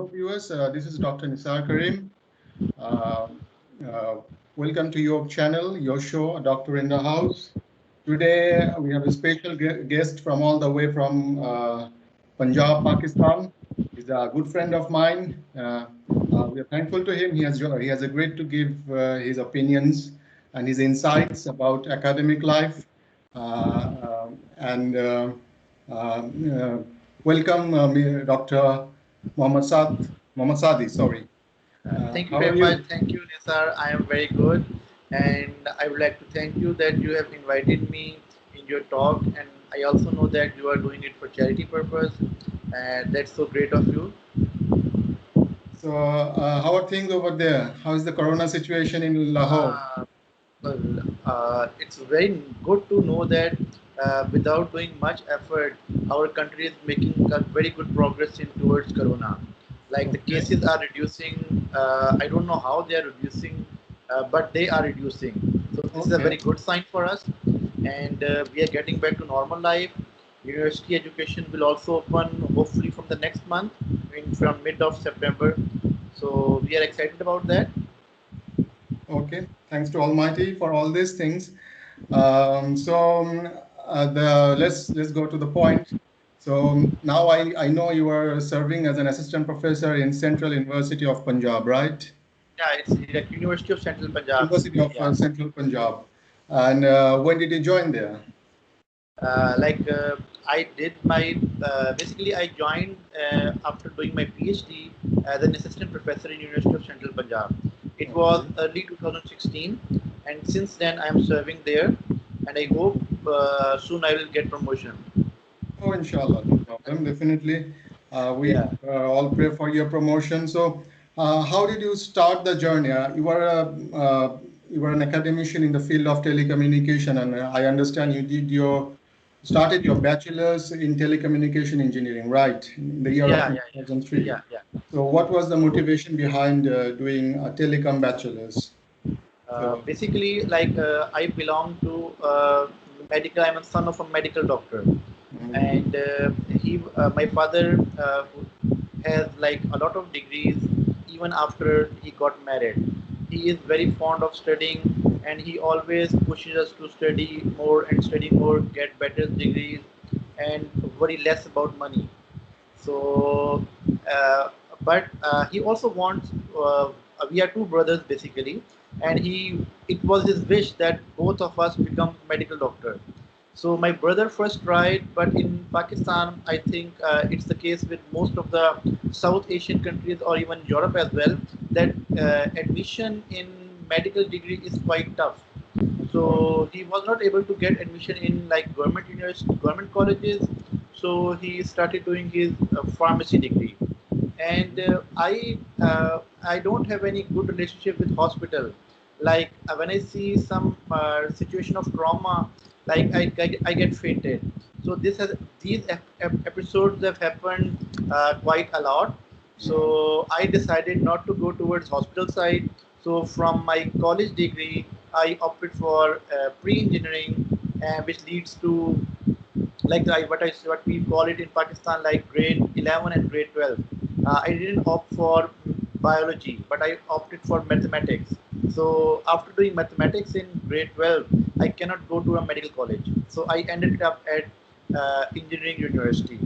Hello viewers, this is Dr. Nisar Karim. Uh, uh, Welcome to your channel, your show, Doctor in the House. Today we have a special guest from all the way from Punjab, Pakistan. He's a good friend of mine. We are thankful to him. He has agreed to give his opinions and his insights about academic life. And welcome, Dr. Mohammad Saadi, sorry. Thank you How are very much. you? Thank you, Nisar. I am very good. And I would like to thank you that you have invited me in your talk. And I also know that you are doing it for charity purpose. And that's so great of you. So, how are things over there? How is the corona situation in Lahore? Uh, it's very good to know that without doing much effort, our country is making a very good progress in towards Corona. Like the Okay. cases are reducing. I don't know how they are reducing, but they are reducing. So this is a Okay. very good sign for us, and we are getting back to normal life. University education will also open hopefully from the next month, from mid of September. So we are excited about that. Okay. Thanks to Almighty for all these things. Let's go to the point. So now I know you are serving as an assistant professor in Central University of Punjab, right? Yeah, it's like University of Central Punjab. University of Yeah. Central Punjab. And when did you join there? Like I did my basically I joined after doing my PhD as an assistant professor in University of Central Punjab. It was Okay. early 2016, and since then I am serving there, and I hope soon I will get promotion. Oh, inshallah, no problem. Definitely. We Yeah. all pray for your promotion. So, how did you start the journey? You were an academician in the field of telecommunication, and I understand you did your started your bachelor's in telecommunication engineering, right, in the year of Yeah, yeah, yeah, 2003. yeah, yeah. So, what was the So motivation behind doing a telecom bachelor's? So, basically, I belong to medical. I'm a son of a medical doctor, mhm. and my father, who has like a lot of degrees, even after he got married. He is very fond of studying, and he always pushes us to study more, get better degrees, and worry less about money. So, uh, but he also wants. We are two brothers basically, and he it was his wish that both of us become medical doctor. So my brother first tried, but in Pakistan, I think it's the case with most of the South Asian countries or even Europe as well, that admission in medical degree is quite tough. Of course. So he was not able to get admission in like government university, government colleges. So he started doing his pharmacy degree, and I don't have any good relationship with hospital. Like when I see some situation of trauma, I get fainted. So these episodes have happened quite a lot. Mhm. So I decided not to go towards hospital side. So from my college degree, I opted for pre-engineering, which leads to what we call it in Pakistan like grade 11 and grade 12. I didn't opt for biology, but I opted for mathematics. So after doing mathematics in grade 12, I cannot go to a medical college. So I ended up at engineering university,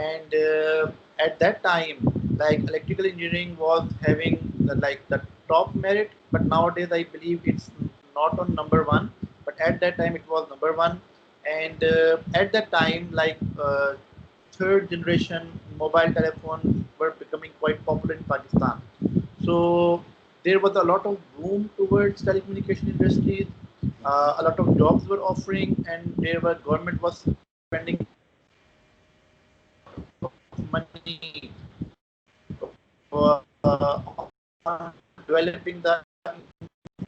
and at that time, like electrical engineering was having the top merit, but nowadays I believe it's not on number one. But at that time, it was number one, and at that time third generation mobile telephones were becoming quite popular in Pakistan. So there was a lot of boom towards telecommunication industries. Mhm. A lot of jobs were offering, and there were government was spending money on developing the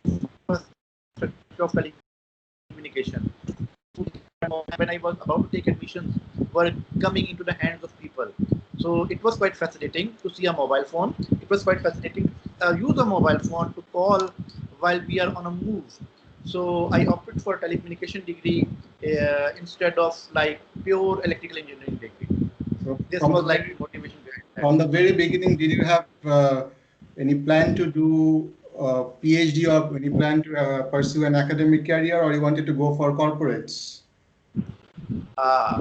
infrastructure of telecommunication. When I was about to take admissions were coming into the hands of people. So it was quite fascinating to see a mobile phone. It was quite fascinating to use a mobile phone to call while we are on a move. So I opted for telecommunication degree instead of like pure electrical engineering degree. So This from was the like very motivation behind. from the very beginning, did you have any plan to do PhD or any plan to pursue an academic career, or you wanted to go for corporates?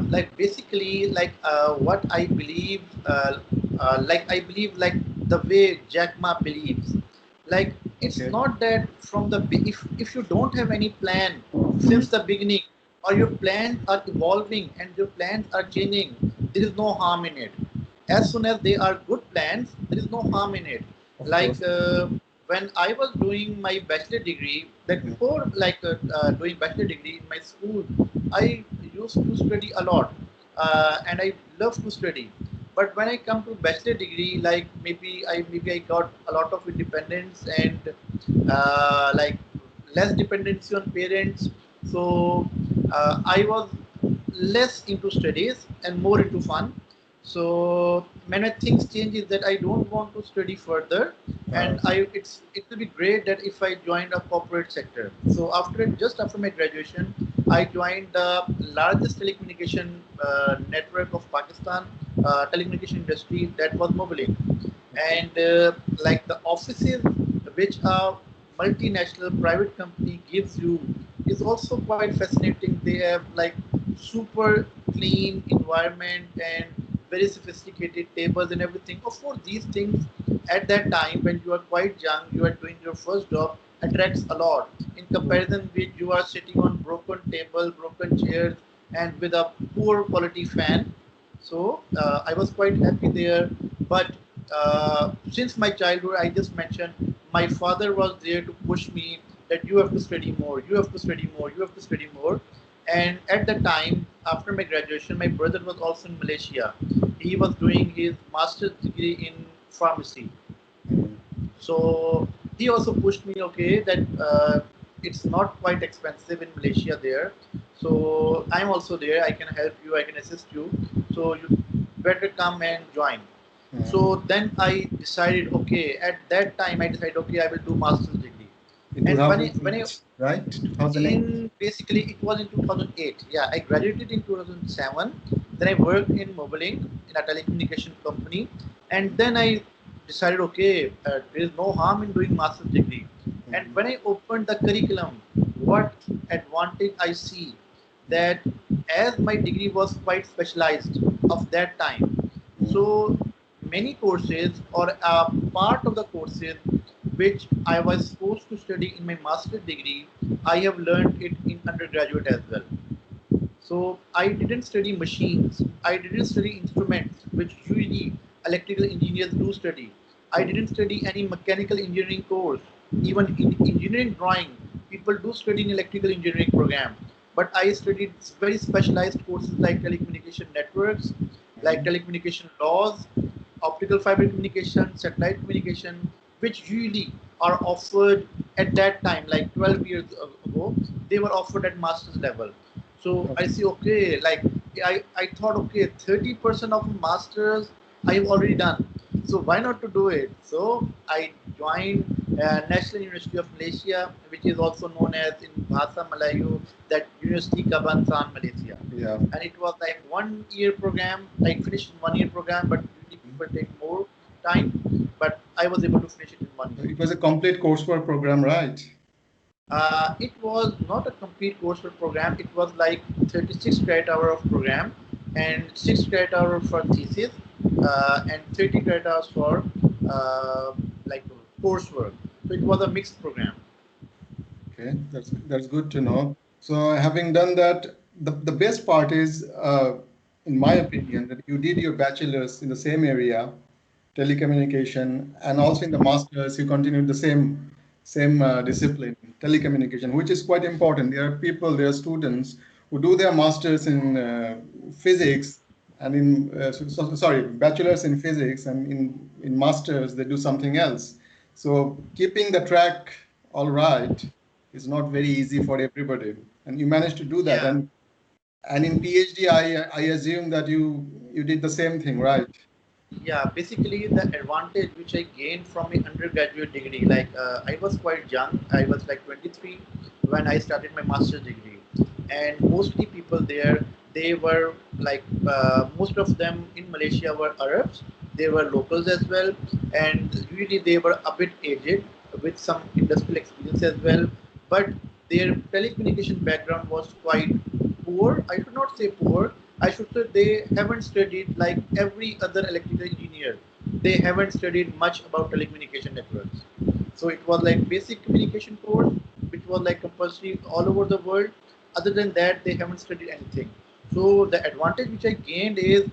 Like basically like what I believe like I believe like the way Jack Ma believes, like it's Okay. not that from the if you don't have any plan since the beginning, or your plans are evolving and your plans are changing, there is no harm in it. As soon as they are good plans, there is no harm in it. Of Like course. when I was doing my bachelor degree, that Mhm. before like doing bachelor degree in my school, I used to study a lot, and I love to study. But when I come to bachelor degree, like maybe I got a lot of independence and like less dependency on parents. So I was less into studies and more into fun. So many things change is that I don't want to study further, Uh, and it will be great that if I joined a corporate sector. So just after my graduation, I joined the largest telecommunication network of Pakistan, telecommunication industry, that was Mobilink, okay. and like the offices which a multinational private company gives you is also quite fascinating. They have like super clean environment and very sophisticated tables and everything. Of course, these things at that time when you are quite young, you are doing your first job, attracts a lot. In comparison with you are sitting on broken table, broken chairs, and with a poor quality fan. So I was quite happy there. But since my childhood, I just mentioned my father was there to push me that you have to study more, you have to study more, you have to study more. And at that time, after my graduation, my brother was also in Malaysia. He was doing his master's degree in pharmacy. Mm. So he also pushed me, okay, that it's not quite expensive in Malaysia there. So I'm also there. I can help you. I can assist you. So you better come and join. Mm. So then I decided, okay, at that time I decided, okay, I will do master's degree. In And when I 2008, right? 2008. in basically it was in 2008. Yeah, I graduated in 2007. Then I worked in Mobilink in a telecommunication company, and then I decided, okay, there is no harm in doing master's degree. And Mhm. when I opened the curriculum, what advantage I see that as my degree was quite specialized of that time, Mhm. so many courses or a part of the courses which I was supposed to study in my master's degree, I have learned it in undergraduate as well. So I didn't study machines. I didn't study instruments, which usually electrical engineers do study. I didn't study any mechanical engineering course. Even in engineering drawing, people do study in electrical engineering program. But I studied very specialized courses like telecommunication networks, like Mhm. telecommunication laws, optical fiber communication, satellite communication, which usually are offered at that time, like 12 years ago, they were offered at master's level. So I Okay. see, okay, like I thought, okay, 30% of masters I have already done. So why not to do it? So I joined National University of Malaysia, which is also known as in Bahasa Melayu that University Kebangsaan Malaysia. Yeah. And it was like 1 year program. I finished in 1 year program, but usually people take more time. But I was able to finish it in 1 year. It was a complete coursework program, right? It was not a complete coursework program. It was like 36 credit hour of program and 6 credit hour for thesis and 30 credit hours for like coursework. So it was a mixed program. Okay, that's good to know. So having done that, the best part is, in my opinion, that you did your bachelor's in the same area, telecommunication, and also in the master's you continued the same discipline, telecommunication, which is quite important. There are students who do their masters in physics and sorry, bachelor's in physics, and in masters they do something else. So keeping the track all right is not very easy for everybody, and you managed to do that. Yeah. And in PhD, I assume that you did the same thing, right? Yeah, basically the advantage which I gained from my undergraduate degree, like I was quite young. I was like 23 when I started my master's degree, and mostly people there, they were like most of them in Malaysia were Arabs. there were locals as well, and usually they were a bit aged with some industrial experience as well. But their telecommunication background was quite poor. I should not say poor. I should say they haven't studied like every other electrical engineer. They haven't studied much about telecommunication networks. So it was like basic communication course, which was like compulsory all over the world. Other than that, they haven't studied anything. So the advantage which I gained is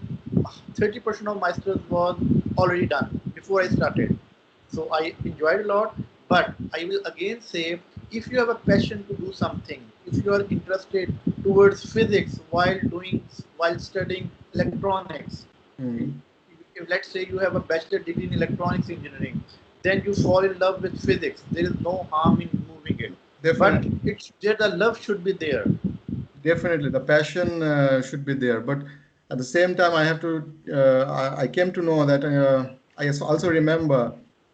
30% of my studies was already done before I started. So I enjoyed a lot. But I will again say, if you have a passion to do something, if you are interested towards physics while studying electronics, Mm. if let's say you have a bachelor degree in electronics engineering, then you fall in love with physics. There is no harm in moving it, but Definitely. it's there. The love should be there. Definitely, the passion should be there. But at the same time, I have to. I came to know that I also remember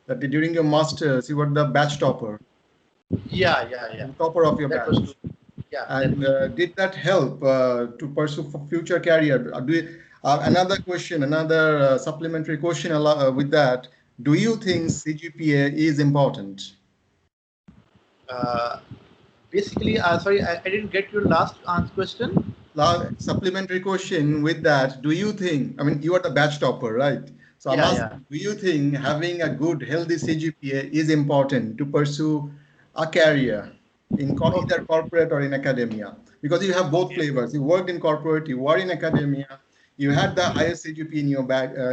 that during your masters, you were the batch topper, Yeah, yeah, yeah. the topper of your That was true. batch. Yeah, that And was true. did that help to pursue for future career? Another question, another supplementary question with that. Do you think CGPA is important? Uh, Basically, sorry, I didn't get your last answer question. Supplementary question with that, do you think, I mean, you are the batch topper, right? So I'm Yeah, yeah. asking, do you think having a good, healthy CGPA is important to pursue a career in Okay, either okay, corporate or in academia? Because you have both okay. flavors. You worked in corporate, you were in academia, you had the highest CGPA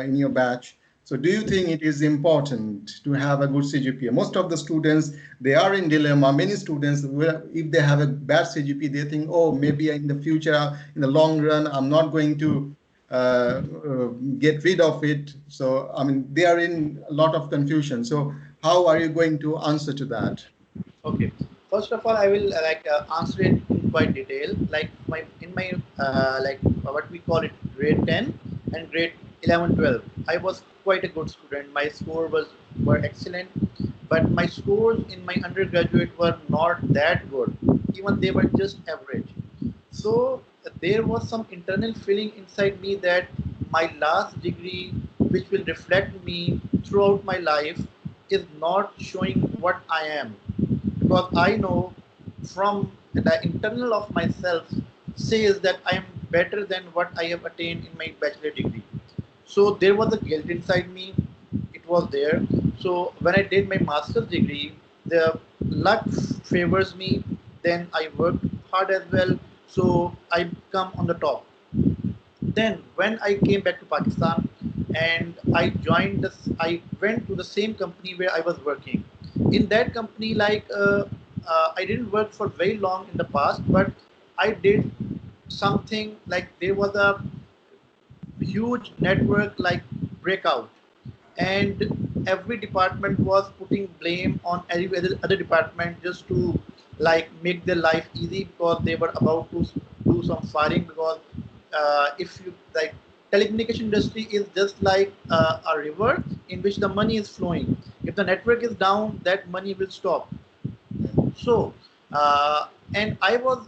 in your batch. So do you think it is important to have a good CGPA? Most of the students, they are in dilemma. Many students, if they have a bad CGPA, they think, oh, maybe in the future, in the long run, I'm not going to get rid of it. So, I mean, they are in a lot of confusion. So how are you going to answer to that? Okay. First of all, I will answer it in quite detail. Like my what we call it grade 10 and grade 11, 12. I was quite a good student. My score were excellent, but my scores in my undergraduate were not that good. Even they were just average. So there was some internal feeling inside me that my last degree, which will reflect me throughout my life, is not showing what I am, because I know from the internal of myself says that I am better than what I have attained in my bachelor degree. So there was a guilt inside me. It was there. So when I did my master's degree, the luck favors me. Then I worked hard as well. So I come on the top. Then when I came back to Pakistan and I went to the same company where I was working. In that company, I didn't work for very long in the past, but I did something like there was a huge network like breakout, and every department was putting blame on every other department just to like make their life easy because they were about to do some firing, because if you like telecommunication industry is just like a river in which the money is flowing. If the network is down, that money will stop. So, and I was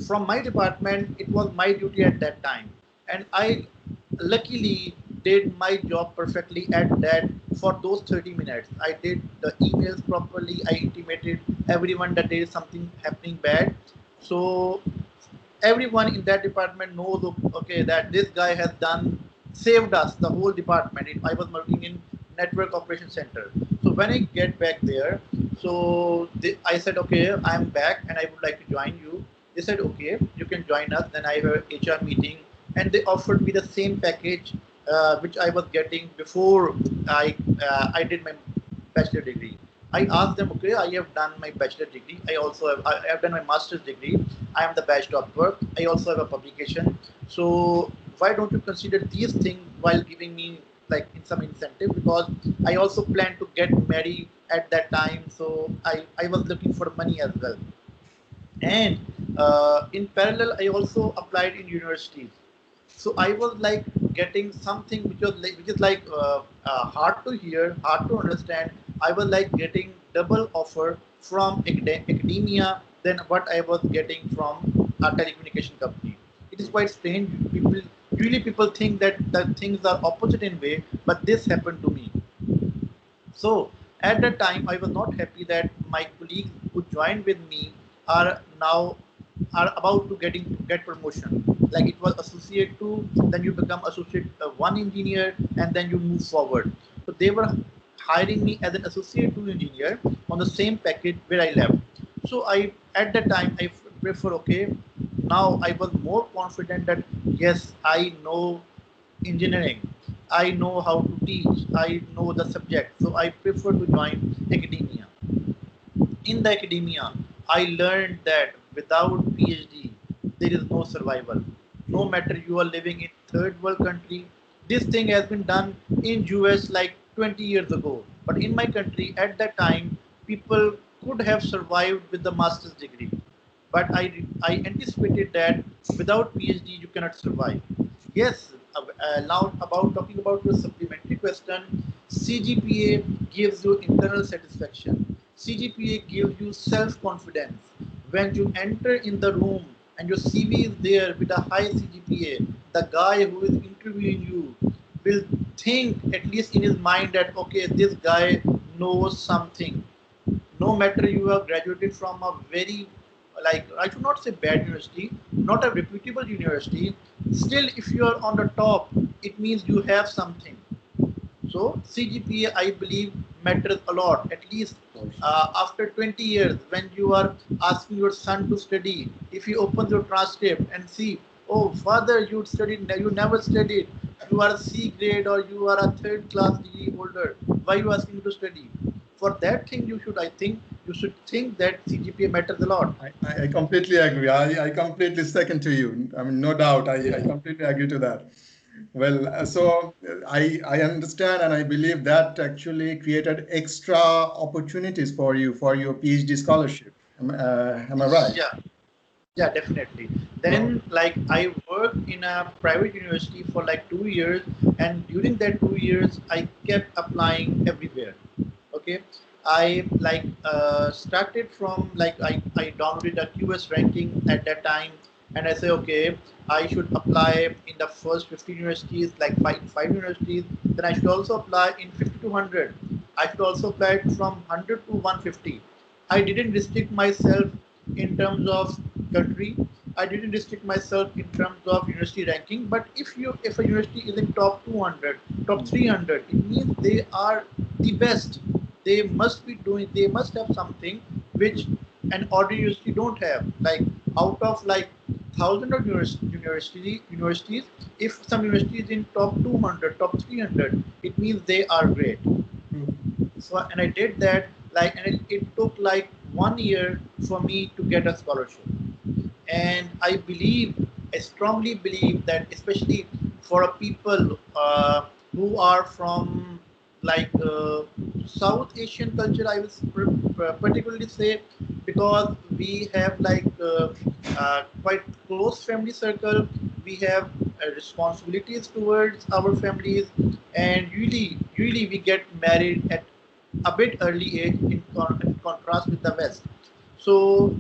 from my department, it was my duty at that time, and I luckily did my job perfectly at that for those 30 minutes. I did the emails properly. I intimated everyone that there is something happening bad. So everyone in that department knows, okay, that this guy has done saved us, the whole department. I was working in network operation center. So when I get back there, so I said, okay, I'm back and I would like to join you. They said, okay, you can join us. Then I have an HR meeting, and they offered me the same package which I was getting before I did my bachelor degree. I asked them, okay, I have done my bachelor degree. I have done my master's degree. I am the batch topper. I also have a publication. So why don't you consider these things while giving me like in some incentive? Because I also plan to get married at that time. So I was looking for money as well. And in parallel, I also applied in universities. So I was like getting something which is like hard to hear, hard to understand. I was like getting double offer from academia than what I was getting from a telecommunication company. It is quite strange. People Usually people think that things are opposite in way, but this happened to me. So at that time, I was not happy that my colleagues who joined with me are now are about to get promotion. Like it was associate two, then you become associate one engineer, and then you move forward. So they were hiring me as an associate two engineer on the same package where I left. So I at that time I prefer okay. Now I was more confident that yes I know engineering. I know how to teach. I know the subject. So I prefer to join academia. In the academia, I learned that without PhD, there is no survival. No matter you are living in third world country, this thing has been done in US like 20 years ago. But in my country, at that time, people could have survived with the master's degree. But I anticipated that without PhD, you cannot survive. Yes, now about talking about your supplementary question, CGPA gives you internal satisfaction. CGPA gives you self-confidence. When you enter in the room and your CV is there with a high CGPA, the guy who is interviewing you will think at least in his mind that okay, this guy knows something. No matter you have graduated from a very like I should not say bad university, not a reputable university, still if you are on the top, it means you have something. So CGPA, I believe, matters a lot. At least after 20 years, when you are asking your son to study, if you open your transcript and see, oh father, you studied, you never studied, you are a C grade or you are a third class degree holder. Why are you asking to study? For that thing, you should, I think, you should think that CGPA matters a lot. I completely agree. I completely second to you. I mean, no doubt. I completely agree to that. Well, I understand and I believe that actually created extra opportunities for you for your PhD scholarship. Am I right? Yeah. Yeah, definitely. So, Then, like, I worked in a private university for like 2 years, and during that 2 years, I kept applying everywhere. Okay, I like started from like I downloaded a QS ranking at that time, and I say okay, I should apply in the first 50 universities, like five universities. Then I should also apply in 50 to 100. I should also apply from 100 to 150. I didn't restrict myself in terms of country. I didn't restrict myself in terms of university ranking. But if a university is in top 200, top 300, it means they are the best. They must be doing. They must have something which an ordinary university don't have. Like out of like thousand of universities, if some university is in top 200, top 300, it means they are great. So and I did that like and it took like 1 year for me to get a scholarship. And I strongly believe that especially for a people who are from like South Asian culture, I will particularly say because we have like quite close family circle, we have responsibilities towards our families, and really we get married at a bit early age in contrast with the West. So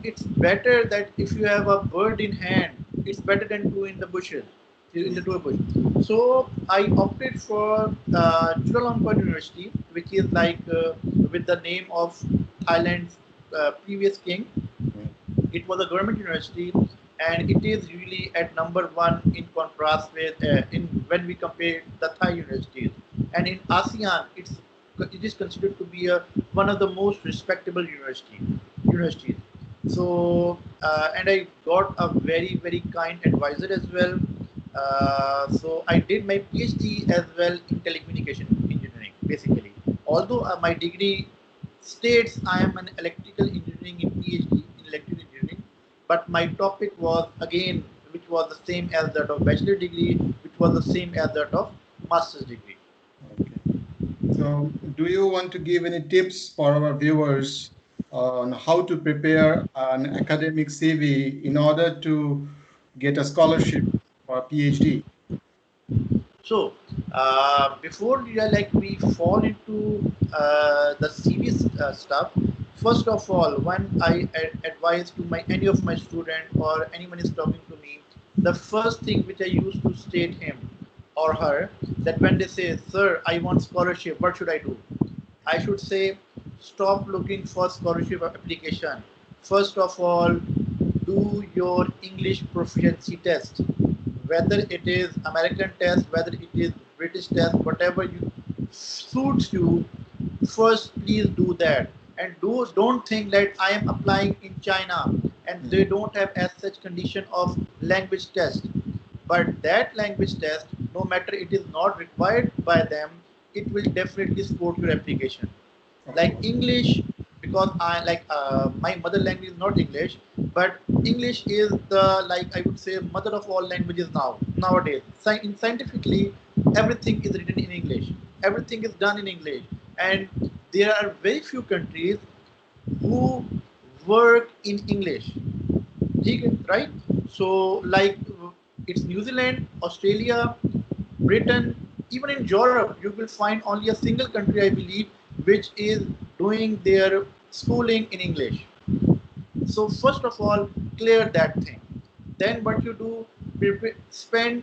it's better that if you have a bird in hand, it's better than two in the bushes, in the two bush. So I opted for Chulalongkorn University, which is like with the name of Thailand's previous king. It was a government university, and it is really at number one in contrast with in when we compare the Thai universities. And in ASEAN, it is considered to be one of the most respectable universities. So and I got a very kind advisor as well. So I did my PhD as well in telecommunication engineering, basically. Although my degree states I am an electrical engineering in PhD in electrical engineering, but my topic was again, which was the same as that of bachelor degree, which was the same as that of master's degree. okay. So, do you want to give any tips for our viewers on how to prepare an academic CV in order to get a scholarship for a PhD? So before we fall into the serious stuff, first of all, when I advise to my any of my student or anyone is talking to me, the first thing which I used to state him or her, that when they say, "Sir, I want scholarship, what should I do?" I should say, stop looking for scholarship application. First of all, do your English proficiency test. Whether it is American test, whether it is British test, whatever you suits you, first please do that. And don't think that I am applying in China and they don't have as such condition of language test. But that language test, no matter it is not required by them, it will definitely support your application. Of Like course. English, because I like my mother language is not English, but English is the, like I would say, mother of all languages nowadays. Scientifically, everything is written in English. Everything is done in English, and there are very few countries who work in English. Right? So, like it's New Zealand, Australia, Britain, even in Europe, you will find only a single country, I believe, which is doing their schooling in English. So first of all, clear that thing. Then what you do, spend,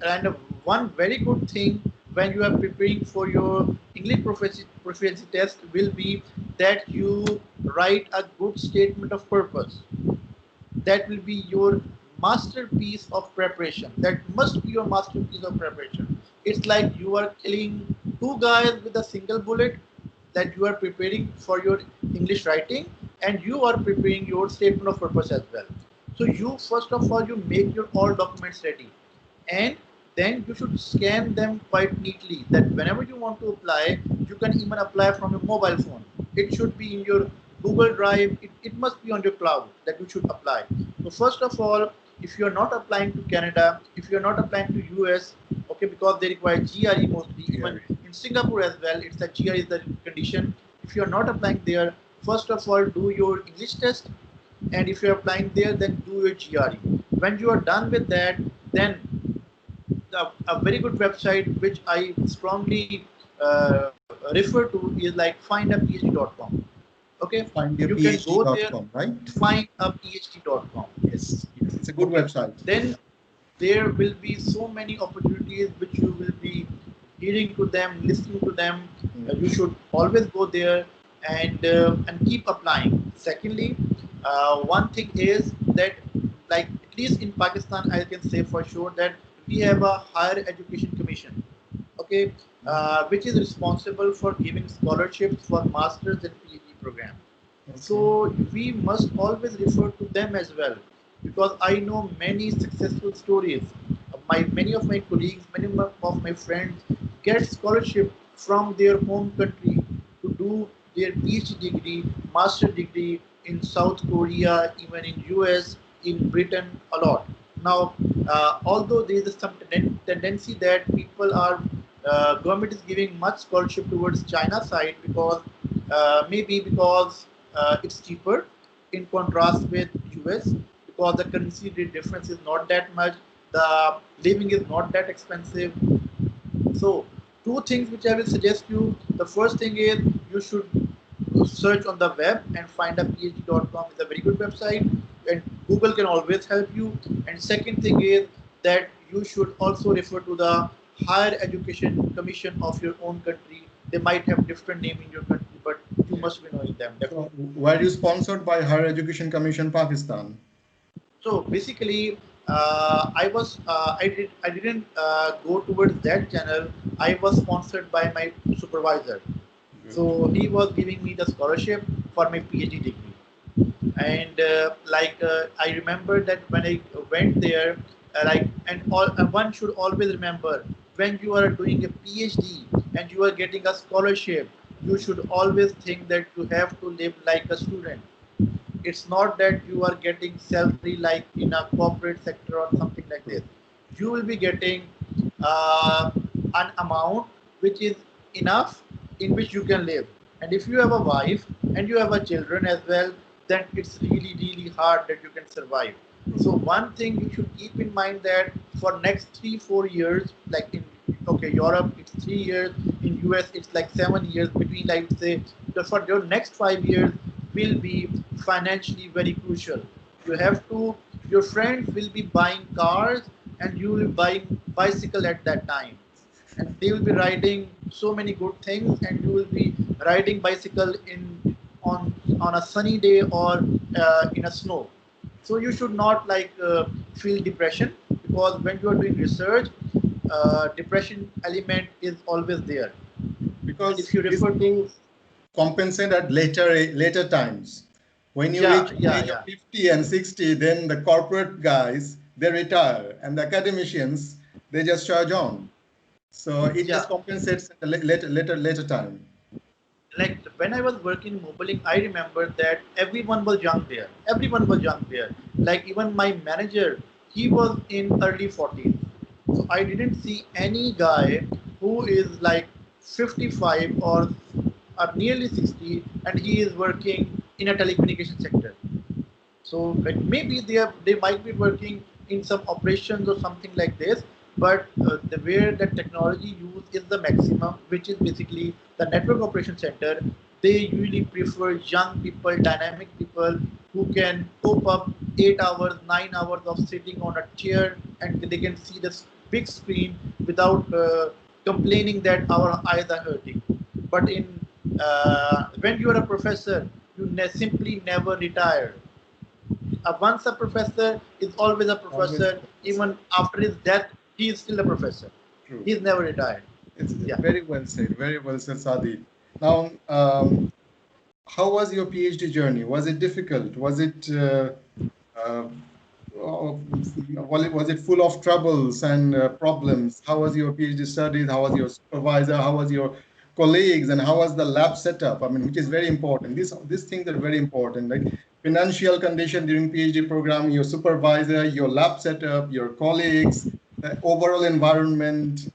and one very good thing when you are preparing for your English proficiency test will be that you write a good statement of purpose. That will be your masterpiece of preparation. That must be your masterpiece of preparation. It's like you are killing two guys with a single bullet, that you are preparing for your English writing and you are preparing your statement of purpose as well. So you first of all you make your all documents ready, and then you should scan them quite neatly, that whenever you want to apply, you can even apply from your mobile phone. It should be in your Google Drive. It must be on your cloud that you should apply. So first of all, if you are not applying to Canada, if you are not applying to US, okay, because they require GRE mostly, even in Singapore as well, it's a GRE is the condition. If you are not applying there, first of all do your English test, and if you are applying there, then do your GRE. When you are done with that, then a very good website which I strongly refer to is like findaphd.com. Okay, you can go there, Findaphd.com, right? findaphd.com. Yes. Yes, it's a good Okay. website. Then there will be so many opportunities which you will be hearing to them, listening to them. You should always go there and keep applying. Secondly, one thing is that, like at least in Pakistan, I can say for sure that we have a higher education commission, okay, which is responsible for giving scholarships for masters and PhD program. So Okay. we must always refer to them as well, because I know many successful stories. Many of my colleagues, many of my friends get scholarship from their home country to do their PhD degree, master degree in South Korea, even in US, in Britain, a lot. Now, although there is some tendency that people are government is giving much scholarship towards China side, because maybe because it's cheaper in contrast with US, because the currency difference is not that much, the living is not that expensive. So two things which I will suggest you. The first thing is you should search on the web and find a phd.com is a very good website, and Google can always help you. And second thing is that you should also refer to the higher education commission of your own country. They might have different name in your country, but you Yeah. must be knowing them So, definitely. were you sponsored by Higher Education Commission Pakistan? So basically, I didn't go towards that channel. I was sponsored by my supervisor. Good. So he was giving me the scholarship for my PhD degree. And I remember that when I went there, one should always remember, when you are doing a PhD and you are getting a scholarship, you should always think that you have to live like a student. It's not that you are getting salary like in a corporate sector or something like this. True. You will be getting uh, an amount which is enough in which you can live. And if you have a wife and you have a children as well, then it's really really hard that you can survive. So True. one thing you should keep in mind, that for next 3-4 years, like in, okay, Europe it's 3 years, in US it's like 7 years, between, I would say, for your next 5 years will be financially very crucial. You have to your friends will be buying cars and you will be buying bicycle at that time, and they will be riding so many good things, and you will be riding bicycle in on a sunny day or in a snow. So you should not feel depression, because when you are doing research, depression element is always there. And Because if you these refer to, things compensate at later times. When you yeah, reach the yeah, age of yeah, 50 and 60, then the corporate guys, they retire, and the academicians, they just charge on. So it just yeah. compensates at a later time. Like when I was working in mobiling, I remember that everyone was young there. Everyone was young there. Like even my manager, he was in early 40s. So I didn't see any guy who is like 55 or nearly 60, and he is working in a telecommunication sector. So like maybe they might be working in some operations or something like this, but the where the technology used is the maximum, which is basically the network operation center. They usually prefer young people, dynamic people who can cope up 8 hours, 9 hours of sitting on a chair, and they can see this big screen without complaining that our eyes are hurting. But in when you are a professor, you simply never retire. Once a professor is always a Always professor. Even after his death, he is still a professor. true. He's never retired. It's Yeah. very well said, Saadi. Now, how was your PhD journey? Was it difficult? Uh, was it full of troubles and problems? How was your PhD studies? How was your supervisor? How was your colleagues? And how was the lab setup? I mean, which is very important. These things are very important. Like financial condition during PhD program, your supervisor, your lab setup, your colleagues, the overall environment.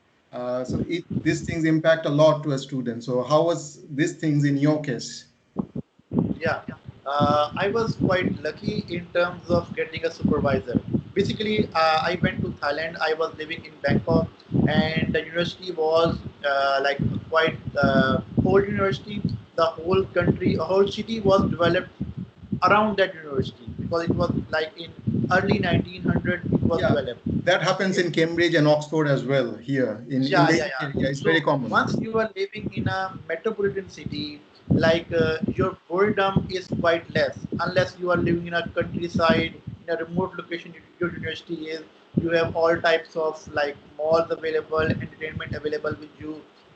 These things impact a lot to a student. So how was these things in your case? Yeah, I was quite lucky in terms of getting a supervisor. Basically, I went to Thailand. I was living in Bangkok, and the university was like quite old university. The whole country, a whole city was developed around that university, because it was like in early 1900 it was Yeah, developed. that happens Okay. in Cambridge and Oxford as well here in Yeah, the yeah, UK. yeah. Yeah, it's very So common. once you are living in a metropolitan city, your boredom is quite less, unless you are living in a countryside, in a remote location. Your university is. You have all types of like malls available, entertainment available with you,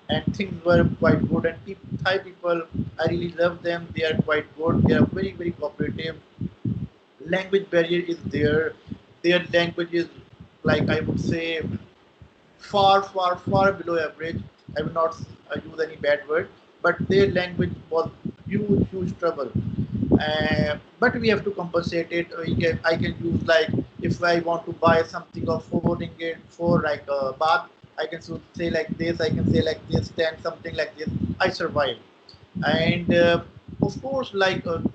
and things were quite good. And Thai people, I really love them. They are quite good. They are very cooperative. Language barrier is there. Their language is, like I would say, far below average. I will not use any bad word, but their language was huge trouble. But we have to compensate it. I can use, like, if I want to buy something of 4 ringgit for like a bath, I can say like this. I can say like this, stand something like this. I survive. And of course,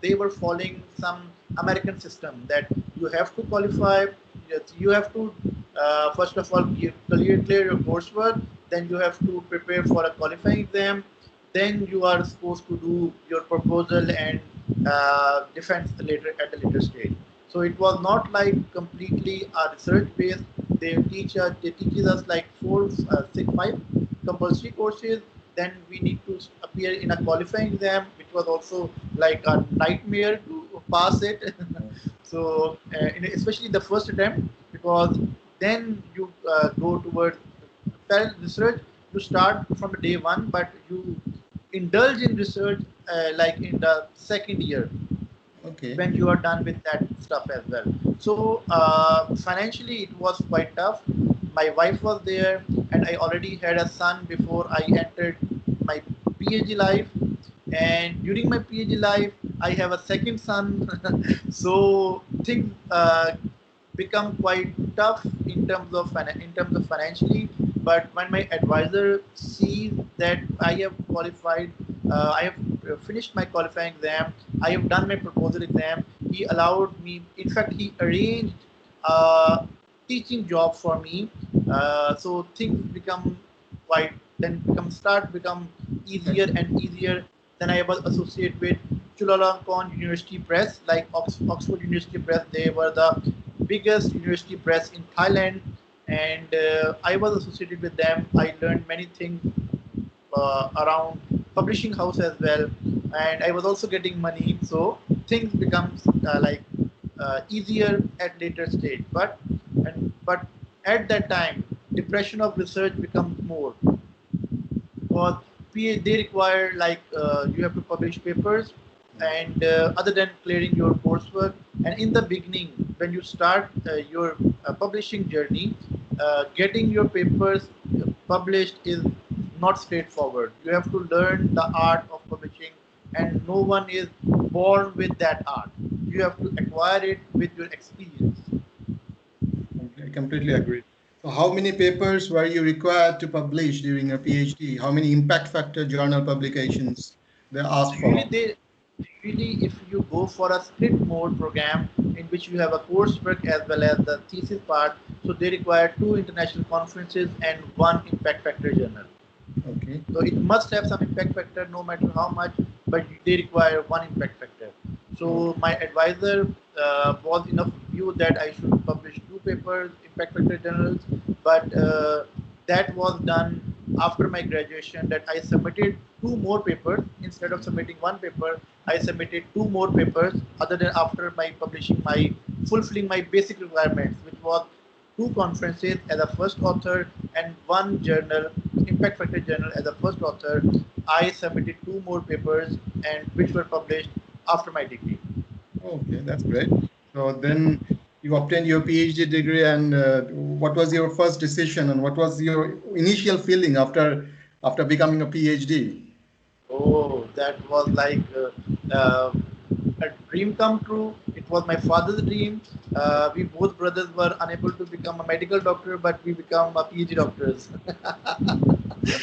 they were following some American system that you have to qualify. You have to first of all clear your coursework, then you have to prepare for a qualifying exam, then you are supposed to do your proposal and defense later at a later stage. So it was not like completely a research based. They teaches us like four, six, five compulsory courses. Then we need to appear in a qualifying exam, which was also like a nightmare to pass it. So especially the first attempt, because then you go towards parallel research. You start from the day one, but you indulge in research like in the second year, Okay. when you are done with that stuff as well. So financially, it was quite tough. My wife was there, and I already had a son before I entered my PhD life. And during my PhD life, I have a second son. So things become quite tough in terms of financially. But when my advisor sees that I have qualified, I have finished my qualifying exam, I have done my proposal exam, he allowed me. In fact, he arranged a teaching job for me. So things become quite then become start become easier and easier. Then I was associated with Chulalongkorn University Press, like Oxford University Press. They were the biggest university press in Thailand, and I was associated with them. I learned many things around publishing house as well, and I was also getting money, so things becomes easier at later stage. But at that time, depression of research becomes more, because they require you have to publish papers, and other than clearing your coursework. And in the beginning, when you start your publishing journey, getting your papers published is not straightforward. You have to learn the art of publishing, and no one is born with that art. You have to acquire it with your experience. I completely agree. So how many papers were you required to publish during your PhD? How many impact factor journal publications they So asked usually for? if you go for a split mode program in which you have a coursework as well as the thesis part, so they require 2 international conferences and 1 impact factor journal. Okay. So it must have some impact factor, no matter how much, but they require 1 impact factor. So Okay. my advisor was enough view that I should publish 2 papers, impact factor journals, but that was done after my graduation. That I submitted 2 more papers instead of submitting 1 paper. I submitted 2 more papers. Other than after my publishing my fulfilling my basic requirements, which was 2 conferences as a first author and 1 journal, impact factor journal as a first author. I submitted 2 more papers, and which were published after my degree. Okay, that's great. So then you obtained your PhD degree, and what was your first decision, and what was your initial feeling after becoming a PhD? Oh, that was a dream come true. It was my father's dream. We both brothers were unable to become a medical doctor, but we become a PhD doctors.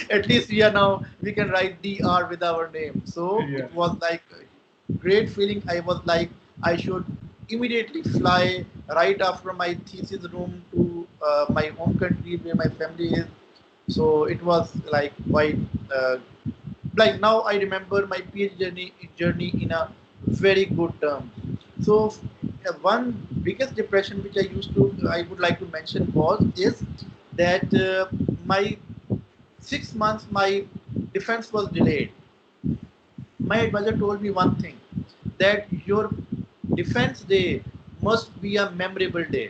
At least we are now, we can write DR with our name. So Yeah. it was like a great feeling. I was like, I should immediately fly right after my thesis room to my home country where my family is. So it was like quite like now I remember my PhD journey in a very good term. So one biggest depression which I would like to mention was is that my 6 months my defense was delayed. My advisor told me one thing, that your defense day must be a memorable day.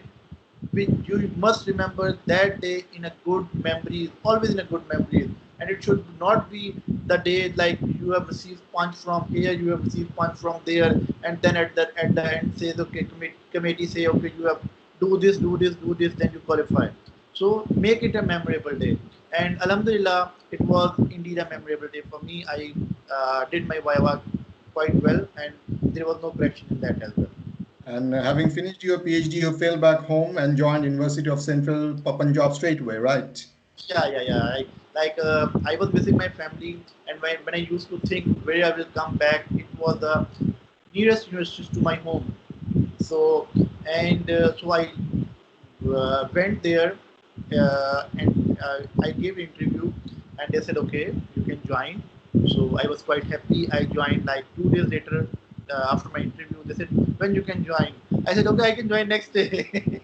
You must remember that day in a good memories, always in a good memories. And it should not be the day like you have received punch from here, you have received punch from there, and then at the end says okay, committee say okay, you have do this, then you qualify. So make it a memorable day. And Alhamdulillah, it was indeed a memorable day for me. I did my Viva quite well, and there was no correction in that as well. And having finished your PhD, you fell back home and joined University of Central Punjab straight away, right? Yeah. I was visiting my family, and when I used to think where I will come back, it was the nearest university to my home. So so I went there, and I gave interview, and they said okay, you can join. So I was quite happy. I joined like 2 days later. After my interview, they said when you can join. I said okay, I can join next day.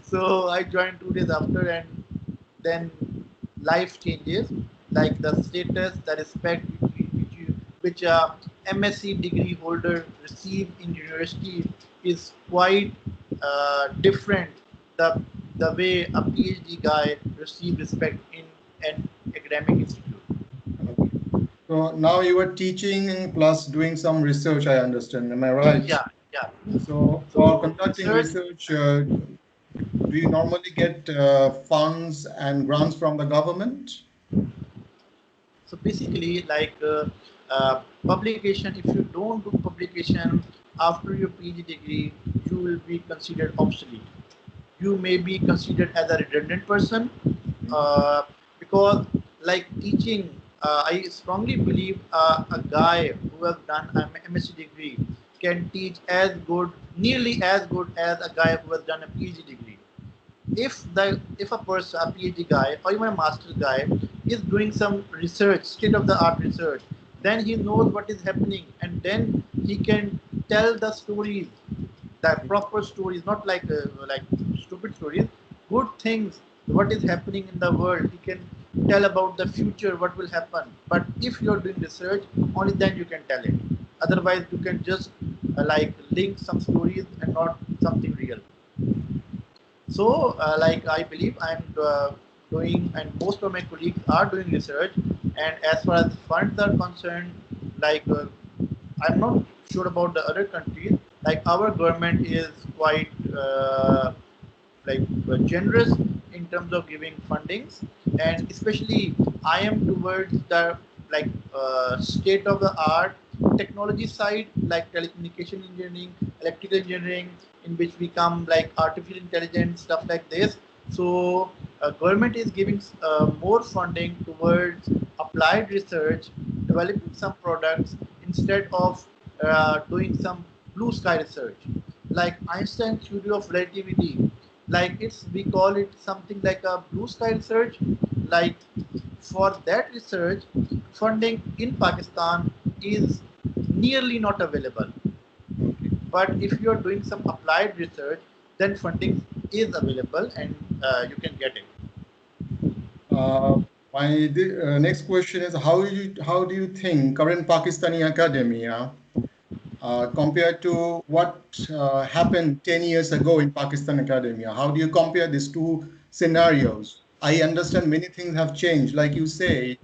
So I joined 2 days after, and then life changes, like the status, the respect which a MSc degree holder receive in university is quite different. The the way a PhD guy receive respect in an academic institute. Okay. So now you are teaching plus doing some research, I understand. Am I right? Yeah, yeah. So for So conducting research. research, do you normally get funds and grants from the government? So basically, publication, if you don't do publication after your PhD degree, you will be considered obsolete. You may be considered as a redundant person, uh, because like teaching, I strongly believe a guy who has done an MSc degree can teach as good, nearly as good as a guy who has done a PhD degree. If a person, a PhD guy or even a master's guy, is doing some research, state of the art research, then he knows what is happening, and then he can tell the stories That proper stories, not like stupid stories, good things, what is happening in the world. He can tell about the future, what will happen. But if you're doing research, only then you can tell it. Otherwise, you can just like link some stories and not something real. So, like I believe I'm doing, and most of my colleagues are doing research. And as far as funds are concerned, like I'm not sure about the other countries. Like our government is quite like generous in terms of giving fundings, and especially I am towards the like state of the art technology side, like telecommunication engineering, electrical engineering, in which we come like artificial intelligence, stuff like this. So government is giving more funding towards applied research, developing some products instead of doing some blue sky research, like Einstein theory of relativity. Like it's, we call it something like a blue sky research. Like for that research, funding in Pakistan is nearly not available. Okay. But if you are doing some applied research, then funding is available, and you can get it. Uh, my next question is how do you think current Pakistani academia compared to what happened 10 years ago in Pakistan academia? How do you compare these two scenarios? I understand many things have changed. Like you say,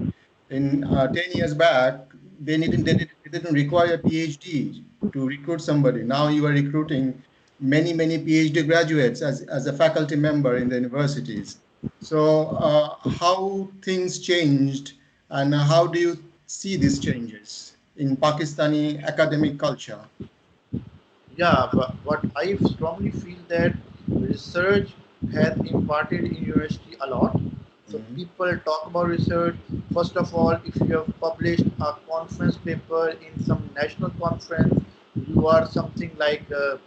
in 10 years back, they didn't require a PhD to recruit somebody. Now you are recruiting many PhD graduates as a faculty member in the universities. So how things changed and how do you see these changes in Pakistani academic culture? Yeah, but what I strongly feel that research has imparted in university a lot. So Mhm. people talk about research. First of all, if you have published a conference paper in some national conference, you are something like a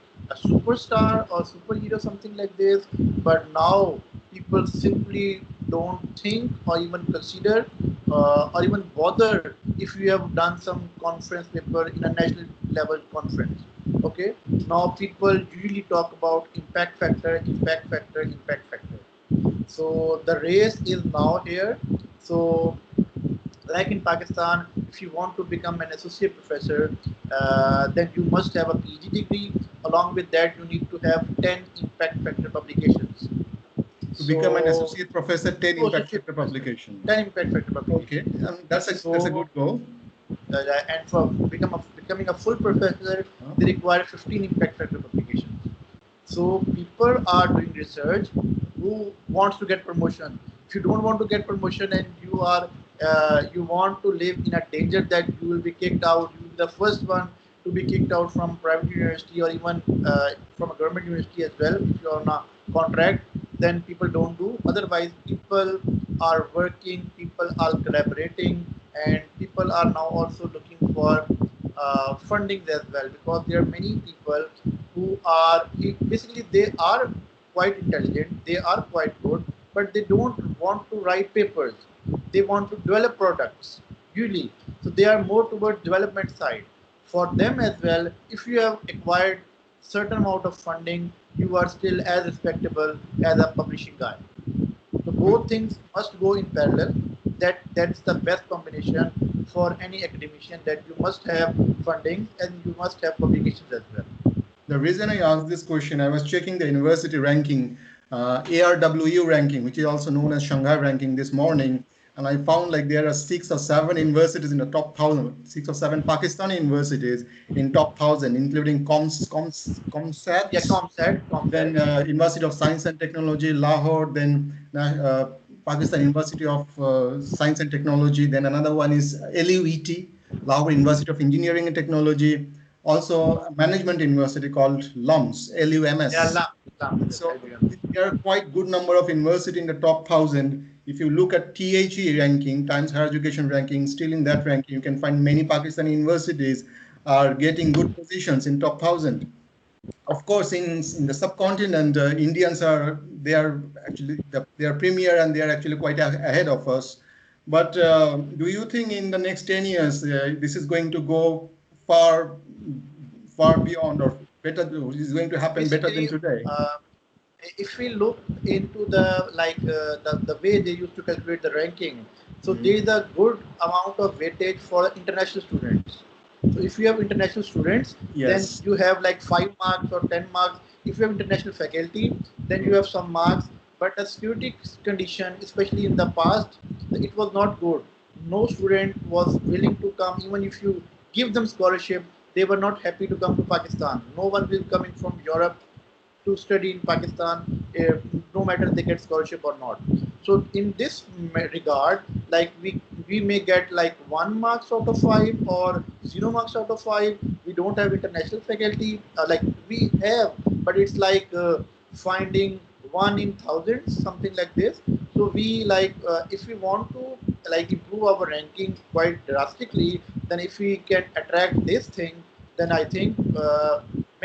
superstar or superhero, something like this. But now people simply don't think or even consider or even bother if you have done some conference paper in a national level conference. Okay, now people usually talk about impact factor, impact factor, impact factor. So the race is now here. So like in Pakistan, if you want to become an associate professor, then you must have a PhD degree. Along with that, you need to have 10 impact factor publications. To become an So, associate professor, 10 to impact associate factor professor, publications. 10 impact factor Okay, publications. that's a So, good goal. and for becoming a full professor, Huh? they require 15 impact factor publications. So people are doing research who wants to get promotion. If you don't want to get promotion and you want to live in a danger that you will be kicked out, you will be the first one to be kicked out from private university or even from a government university as well. If you are on a contract, then people don't do. Otherwise, people are working, people are collaborating, and people are now also looking for fundings as well, because there are many people who are basically they are quite intelligent, they are quite good, but they don't want to write papers. They want to develop products usually. So they are more towards development side. For them as well, if you have acquired certain amount of funding, you are still as respectable as a publishing guy. So both things must go in parallel. That's the best combination for any academician, that you must have funding and you must have publications as well. The reason I asked this question, I was checking the university ranking, ARWU ranking, which is also known as Shanghai ranking this morning, and I found like there are 6 or 7 universities in the top 1,000, 6 or 7 Pakistani universities in top 1,000, including Yeah, ComSats, ComSat. then University of Science and Technology, Lahore, then Pakistan University of Science and Technology, then another one is LUET, Lahore University of Engineering and Technology, also a management university called LUMS, Yeah, LUMS. Lam, So there are quite good number of university in the top 1,000. If you look at THE ranking, Times Higher Education ranking, still in that ranking, you can find many Pakistani universities are getting good positions in top 1,000. Of course, in the subcontinent, Indians are they are actually they are premier and they are actually quite ahead of us. But do you think in the next 10 years this is going to go far far beyond or better, is going to happen better than Basically, today? if we look into the the way they used to calculate the ranking, so there is a good amount of weightage for international students. So if you have international students, then Yes. you have like 5 marks or 10 marks. If you have international faculty, then you have some marks. But the security condition, especially in the past, it was not good. No student was willing to come, even if you give them scholarship, they were not happy to come to Pakistan. No one will come in from Europe to study in Pakistan, no matter they get scholarship or not. So in this regard, like we may get like 1 marks out of 5 or 0 marks out of 5. We don't have international faculty. Like we have, but it's like finding one in thousands, something like this. So we like if we want to like improve our ranking quite drastically, then if we can attract this thing, then I think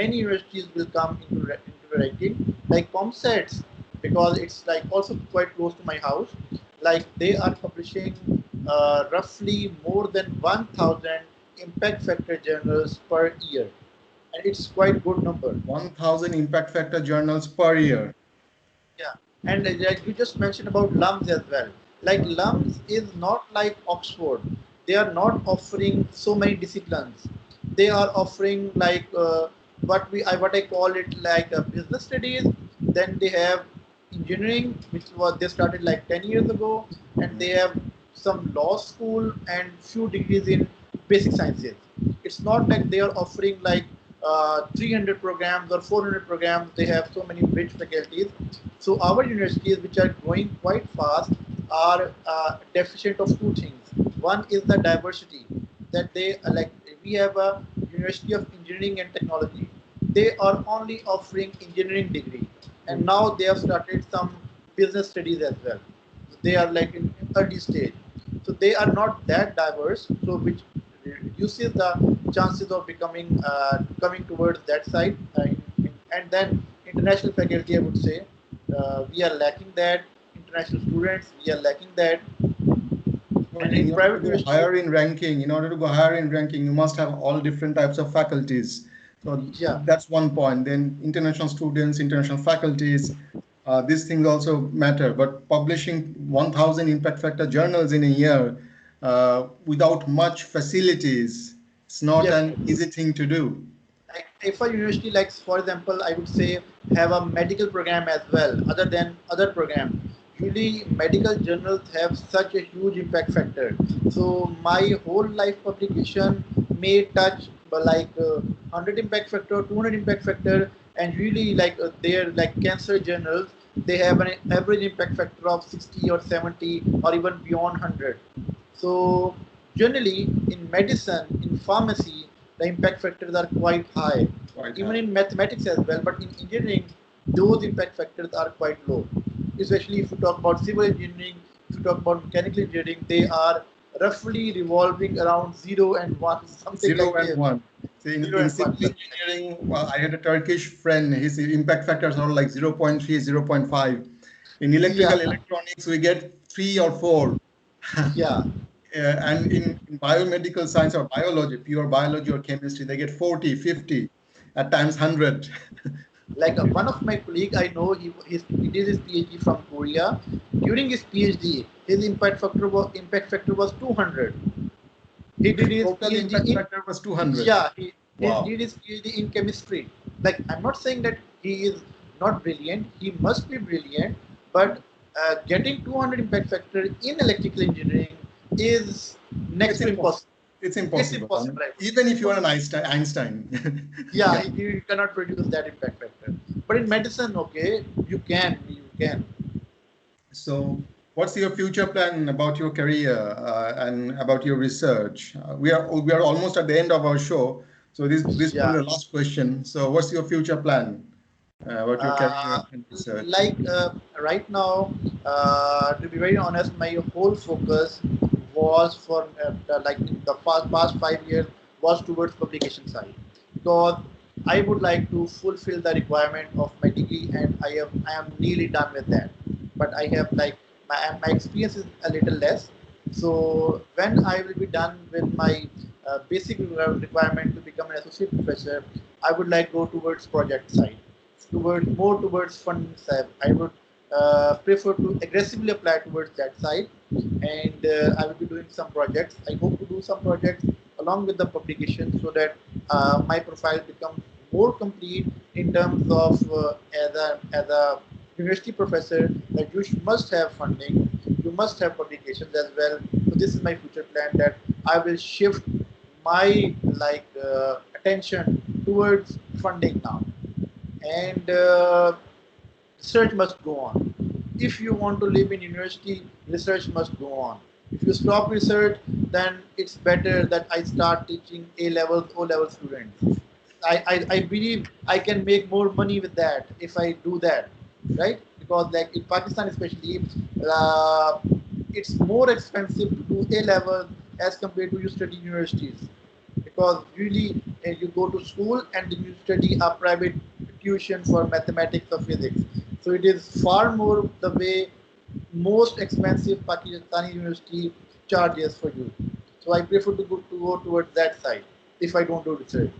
many universities will come into the ranking, like ComSets, because it's like also quite close to my house. Like they are publishing roughly more than 1,000 impact factor journals per year, and it's quite good number. 1,000 impact factor journals per year. Yeah, and like you just mentioned about LUMS as well. Like LUMS is not like Oxford. They are not offering so many disciplines. They are offering like what I call it like business studies. Then they have engineering, which was they started like 10 years ago, and they have some law school and few degrees in basic sciences. It's not like they are offering like 300 programs or 400 programs. They have so many rich faculties. So our universities, which are growing quite fast, are deficient of two things. One is the diversity that they like. We have a University of Engineering and Technology. They are only offering engineering degree, and now they have started some business studies as well. They are like in early stage, so they are not that diverse. So which reduces the chances of becoming coming towards that side. And then international faculty, I would say, we are lacking that. International students, we are lacking that. But And in in order to private go universities, higher in ranking, you must have all different types of faculties. So yeah, that's one point. Then international students, international faculties, these things also matter. But publishing 1,000 impact factor journals in a year without much facilities, it's not yes, an yes. easy thing to do. Like if a university likes, for example, I would say have a medical program as well, other than other program. Usually medical journals have such a huge impact factor. So my whole life publication may touch like 100 impact factor, 200 impact factor, and really like they're like cancer journals, they have an average impact factor of 60 or 70 or even beyond 100. So generally in medicine, in pharmacy, the impact factors are quite high. Quite Even high. in mathematics as well, but in engineering, those impact factors are quite low. Especially if you talk about civil engineering, if you talk about mechanical engineering, they are roughly revolving around 0 and 1, something 0 like and this. 1. See, Zero in and civil one, something like this. engineering, well, I had a Turkish friend, his impact factors are like 0.3, 0.5. In Yeah, electrical electronics, we get 3 or 4. yeah. And in biomedical science or biology, pure biology or chemistry, they get 40, 50, at times 100. Like one of my colleague I know, he did his PhD from Korea. During his PhD, his impact factor was 200. He did His his total PhD impact in, factor was 200. yeah, he Wow. did his PhD in chemistry. Like I'm not saying that he is not brilliant. He must be brilliant, but getting 200 impact factor in electrical engineering is It's next to impossible. impossible. It's It's impossible. I impossible. mean, I would say even if you are an impossible. Einstein. Yeah, Yeah. you cannot produce that impact factor. But in medicine, okay, you can. So, what's your future plan about your career and about your research? We are almost at the end of our show, so this will be Yeah. the last question. So, what's your future plan about your Uh, career and research? like right now, to be very honest, my whole focus was for like in the past 5 years was towards publication side, because I would like to fulfill the requirement of my degree, and I am nearly done with that. But I have like my experience is a little less. So when I will be done with my basic requirement to become an associate professor, I would like go towards project side, more towards funding side. I would prefer to aggressively apply towards that side, and I will be doing some projects. I hope to do some projects along with the publication so that my profile becomes more complete in terms of as a university professor, that you must have funding, you must have publications as well. So this is my future plan, that I will shift my attention towards funding now, and research must go on. If you want to live in university, research must go on. If you stop research, then it's better that I start teaching A levels, O level students. I believe I can make more money with that if I do that, right? Because like in Pakistan especially, uh, it's more expensive to do A level as compared to you study universities, because really you go to school and then you study a private tuition for mathematics or physics. So it is far more the way most expensive Pakistani university charges for you. So I prefer to go towards that side if I don't do research.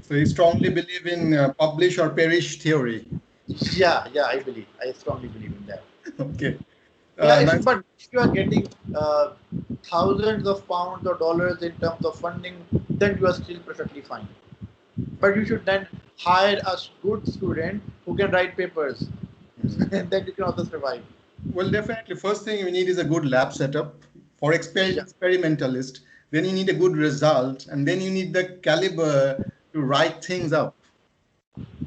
So you strongly believe in publish or perish theory. Yeah, I strongly believe in that. Okay. Yeah, Nice. but if you are getting thousands of pounds or dollars in terms of funding, then you are still perfectly fine. But you should then hire a good student who can write papers, and then you can also survive. Well, definitely. First thing you need is a good lab setup for Yeah, experimentalist. Then you need a good result, and then you need the caliber to write things up.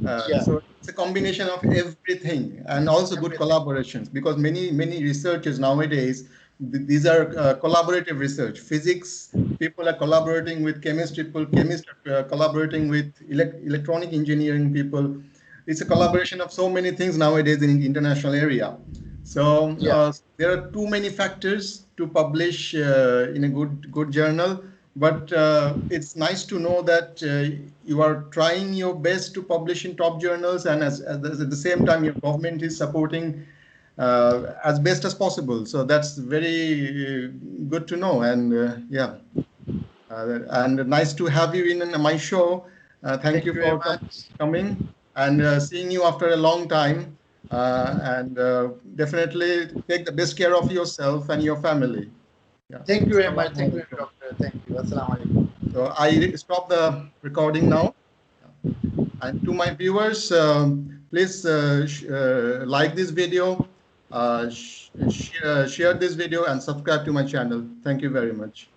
yeah, So it's a combination of everything, and also good everything. collaborations, because many researchers nowadays, these are collaborative research. Physics people are collaborating with chemistry people, chemists are collaborating with electronic engineering people. It's a collaboration of so many things nowadays in the international area. So Yeah, there are too many factors to publish in a good journal, but it's nice to know that you are trying your best to publish in top journals, and at the same time your government is supporting as best as possible. So that's very good to know, and yeah, and nice to have you in my show. Thank thank you you very for much. coming and seeing you after a long time. And definitely take the best care of yourself and your family. Yeah. Thank you very much. Assalamu Thank you, alaikum. doctor. Thank you. Assalamu alaikum. So I stop the recording now. And to my viewers, please like this video, share this video, and subscribe to my channel. Thank you very much.